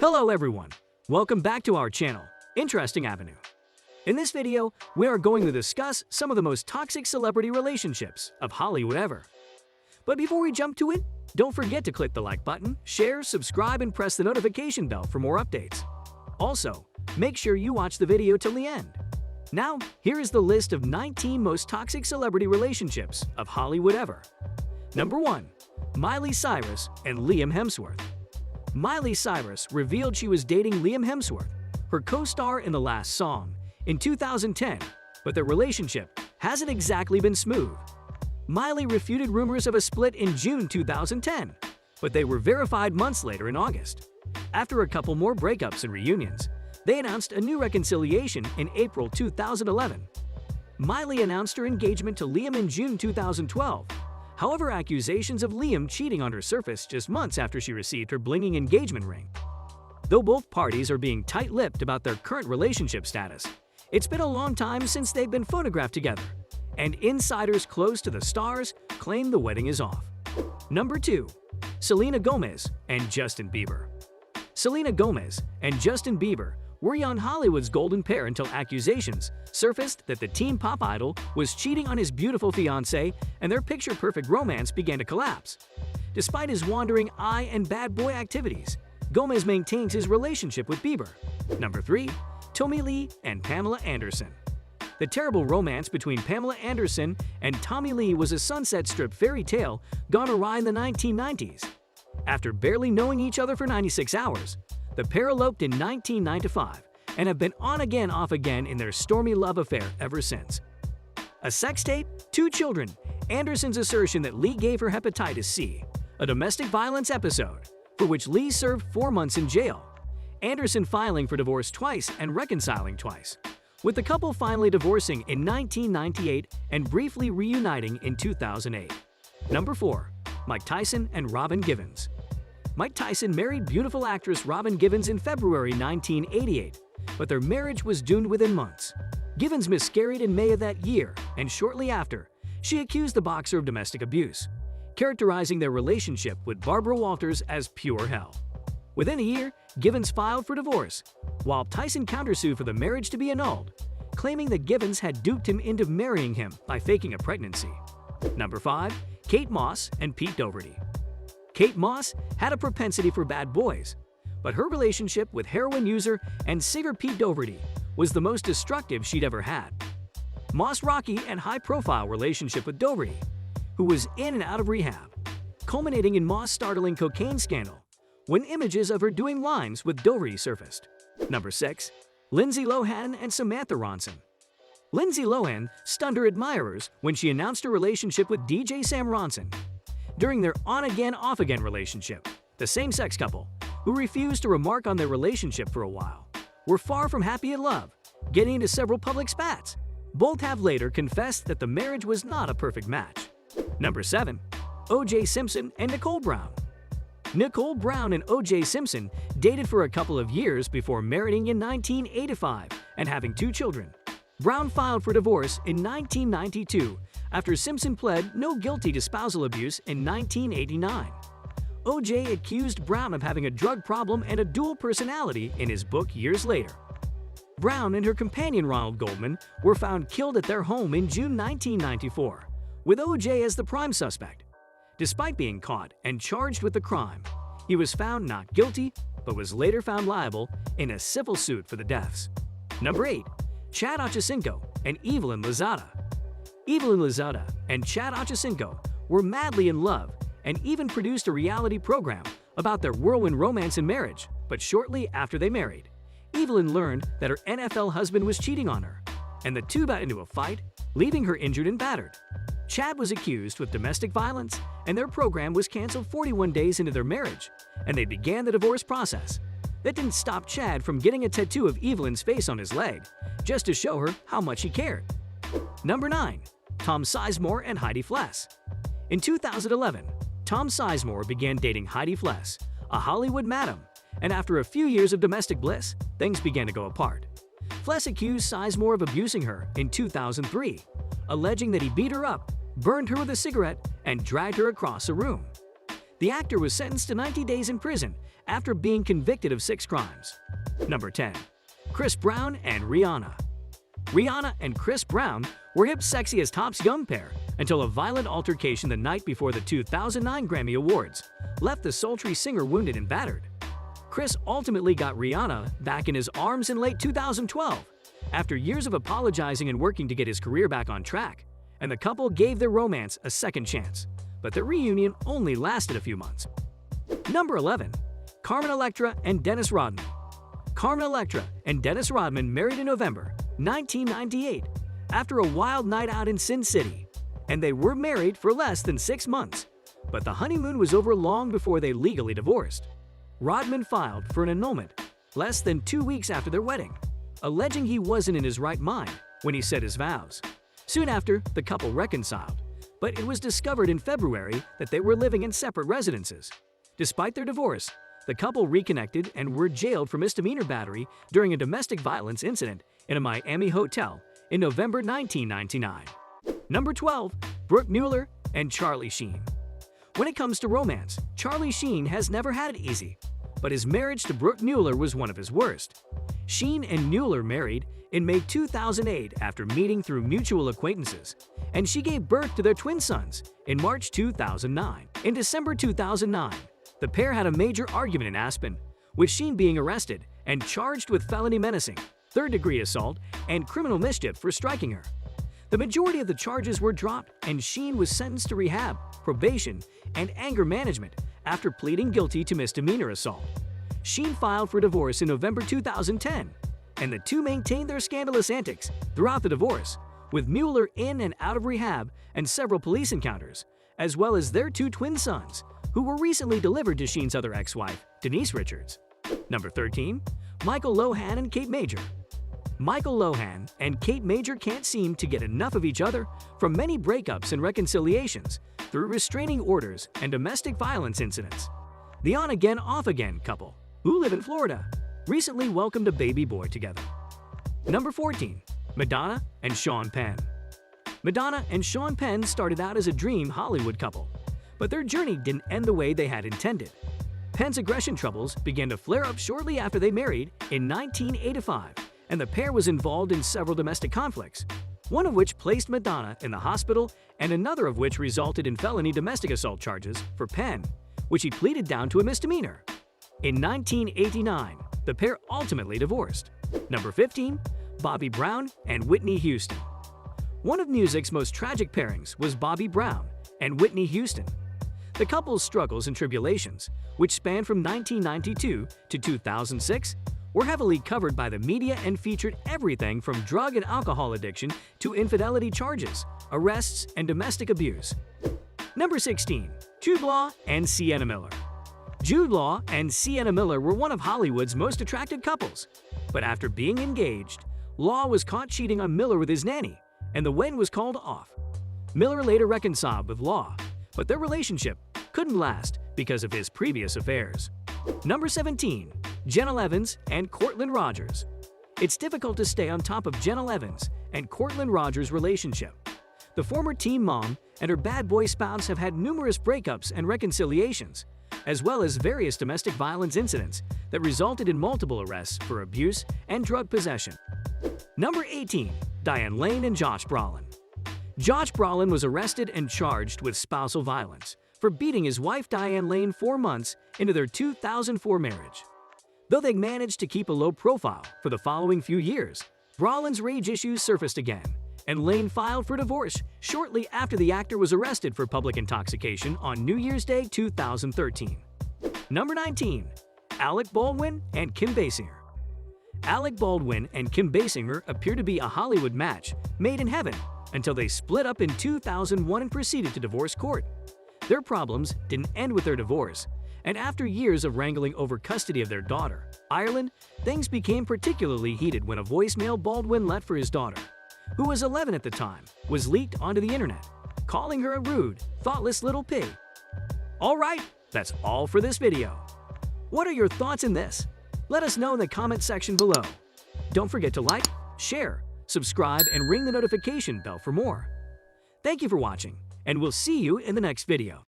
Hello everyone, welcome back to our channel, Interesting Avenue. In this video, we are going to discuss some of the most toxic celebrity relationships of Hollywood ever. But before we jump to it, don't forget to click the like button, share, subscribe, and press the notification bell for more updates. Also, make sure you watch the video till the end. Now, here is the list of 19 most toxic celebrity relationships of Hollywood ever. Number 1. Miley Cyrus and Liam Hemsworth. Miley Cyrus revealed she was dating Liam Hemsworth, her co-star in the last song, in 2010, but their relationship hasn't exactly been smooth. Miley refuted rumors of a split in June 2010, but they were verified months later in August. After a couple more breakups and reunions, they announced a new reconciliation in April 2011. Miley announced her engagement to Liam in June 2012. However, accusations of Liam cheating on her surfaced just months after she received her blinging engagement ring. Though both parties are being tight-lipped about their current relationship status, it's been a long time since they've been photographed together, and insiders close to the stars claim the wedding is off. Number 2. Selena Gomez and Justin Bieber. Selena Gomez and Justin Bieber were young Hollywood's golden pair until accusations surfaced that the teen pop idol was cheating on his beautiful fiancée, and their picture-perfect romance began to collapse. Despite his wandering eye and bad boy activities, Gomez maintains his relationship with Bieber. Number 3. Tommy Lee and Pamela Anderson. The terrible romance between Pamela Anderson and Tommy Lee was a Sunset Strip fairy tale gone awry in the 1990s. After barely knowing each other for 96 hours, the pair eloped in 1995 and have been on again off again in their stormy love affair ever since. A sex tape, 2 children, Anderson's assertion that Lee gave her hepatitis C, a domestic violence episode, for which Lee served 4 months in jail, Anderson filing for divorce twice and reconciling twice, with the couple finally divorcing in 1998 and briefly reuniting in 2008. Number 4. Mike Tyson and Robin Givens. Mike Tyson married beautiful actress Robin Givens in February 1988, but their marriage was doomed within months. Givens miscarried in May of that year, and shortly after, she accused the boxer of domestic abuse, characterizing their relationship with Barbara Walters as pure hell. Within a year, Givens filed for divorce, while Tyson countersued for the marriage to be annulled, claiming that Givens had duped him into marrying him by faking a pregnancy. Number 5. Kate Moss and Pete Doherty. Kate Moss had a propensity for bad boys, but her relationship with heroin user and singer Pete Doherty was the most destructive she'd ever had. Moss' rocky and high-profile relationship with Doherty, who was in and out of rehab, culminating in Moss' startling cocaine scandal when images of her doing lines with Doherty surfaced. Number 6. Lindsay Lohan and Samantha Ronson. Lindsay Lohan stunned her admirers when she announced her relationship with DJ Sam Ronson. During their on-again, off-again relationship, the same-sex couple, who refused to remark on their relationship for a while, were far from happy in love, getting into several public spats. Both have later confessed that the marriage was not a perfect match. Number 7. O.J. Simpson and Nicole Brown. Nicole Brown and O.J. Simpson dated for a couple of years before marrying in 1985 and having 2 children. Brown filed for divorce in 1992 after Simpson pled no guilty to spousal abuse in 1989. O.J. accused Brown of having a drug problem and a dual personality in his book years later. Brown and her companion Ronald Goldman were found killed at their home in June 1994, with O.J. as the prime suspect. Despite being caught and charged with the crime, he was found not guilty but was later found liable in a civil suit for the deaths. Number 8. Chad Ochocinco and Evelyn Lozada. Evelyn Lozada and Chad Ochocinco were madly in love and even produced a reality program about their whirlwind romance and marriage, but shortly after they married, Evelyn learned that her NFL husband was cheating on her, and the two got into a fight, leaving her injured and battered. Chad was accused with domestic violence, and their program was canceled 41 days into their marriage, and they began the divorce process. That didn't stop Chad from getting a tattoo of Evelyn's face on his leg, just to show her how much he cared. Number 9. Tom Sizemore and Heidi Fleiss. In 2011, Tom Sizemore began dating Heidi Fleiss, a Hollywood madam, and after a few years of domestic bliss, things began to go apart. Fleiss accused Sizemore of abusing her in 2003, alleging that he beat her up, burned her with a cigarette, and dragged her across a room. The actor was sentenced to 90 days in prison after being convicted of 6 crimes. Number 10. Chris Brown and Rihanna. Rihanna and Chris Brown were hip sexy as Top's young pair until a violent altercation the night before the 2009 Grammy Awards left the sultry singer wounded and battered. Chris ultimately got Rihanna back in his arms in late 2012 after years of apologizing and working to get his career back on track, and the couple gave their romance a second chance, but the reunion only lasted a few months. Number 11. Carmen Electra and Dennis Rodman. Carmen Electra and Dennis Rodman married in November 1998 after a wild night out in Sin City, and they were married for less than 6 months, but the honeymoon was over long before they legally divorced. Rodman filed for an annulment less than 2 weeks after their wedding, alleging he wasn't in his right mind when he said his vows. Soon after, the couple reconciled, but it was discovered in February that they were living in separate residences. Despite their divorce, the couple reconnected and were jailed for misdemeanor battery during a domestic violence incident in a Miami hotel in November 1999. Number 12. Brooke Mueller and Charlie Sheen. When it comes to romance, Charlie Sheen has never had it easy, but his marriage to Brooke Mueller was one of his worst. Sheen and Mueller married in May 2008 after meeting through mutual acquaintances, and she gave birth to their twin sons in March 2009. In December 2009, the pair had a major argument in Aspen, with Sheen being arrested and charged with felony menacing, third-degree assault, and criminal mischief for striking her. The majority of the charges were dropped, and Sheen was sentenced to rehab, probation, and anger management after pleading guilty to misdemeanor assault. Sheen filed for divorce in November 2010, and the two maintained their scandalous antics throughout the divorce, with Mueller in and out of rehab and several police encounters, as well as their 2 twin sons, who were recently delivered to Sheen's other ex-wife, Denise Richards. Number 13. Michael Lohan and Kate Major. Michael Lohan and Kate Major can't seem to get enough of each other from many breakups and reconciliations through restraining orders and domestic violence incidents. The on-again, off-again couple, who live in Florida, recently welcomed a baby boy together. Number 14. Madonna and Sean Penn. Madonna and Sean Penn started out as a dream Hollywood couple, but their journey didn't end the way they had intended. Penn's aggression troubles began to flare up shortly after they married in 1985, and the pair was involved in several domestic conflicts, one of which placed Madonna in the hospital and another of which resulted in felony domestic assault charges for Penn, which he pleaded down to a misdemeanor. In 1989, the pair ultimately divorced. Number 15. Bobby Brown and Whitney Houston. One of music's most tragic pairings was Bobby Brown and Whitney Houston. The couple's struggles and tribulations, which spanned from 1992 to 2006, were heavily covered by the media and featured everything from drug and alcohol addiction to infidelity charges, arrests, and domestic abuse. Number 16. Jude Law and Sienna Miller. Jude Law and Sienna Miller were one of Hollywood's most attractive couples, but after being engaged, Law was caught cheating on Miller with his nanny, and the wedding was called off. Miller later reconciled with Law, but their relationship couldn't last because of his previous affairs. Number 17. Jenna Evans and Courtland Rogers. It's difficult to stay on top of Jenna Evans and Courtland Rogers' relationship. The former teen mom and her bad boy spouse have had numerous breakups and reconciliations, as well as various domestic violence incidents that resulted in multiple arrests for abuse and drug possession. Number 18. Diane Lane and Josh Brolin. Josh Brolin was arrested and charged with spousal violence for beating his wife Diane Lane 4 months into their 2004 marriage. Though they managed to keep a low profile for the following few years, Brolin's rage issues surfaced again, and Lane filed for divorce shortly after the actor was arrested for public intoxication on New Year's Day 2013. Number 19. Alec Baldwin and Kim Basinger. Alec Baldwin and Kim Basinger appear to be a Hollywood match made in heaven until they split up in 2001 and proceeded to divorce court. Their problems didn't end with their divorce, and after years of wrangling over custody of their daughter, Ireland, things became particularly heated when a voicemail Baldwin left for his daughter, who was 11 at the time, was leaked onto the internet, calling her a rude, thoughtless little pig. Alright, that's all for this video. What are your thoughts in this? Let us know in the comment section below. Don't forget to like, share, subscribe, and ring the notification bell for more. Thank you for watching, and we'll see you in the next video.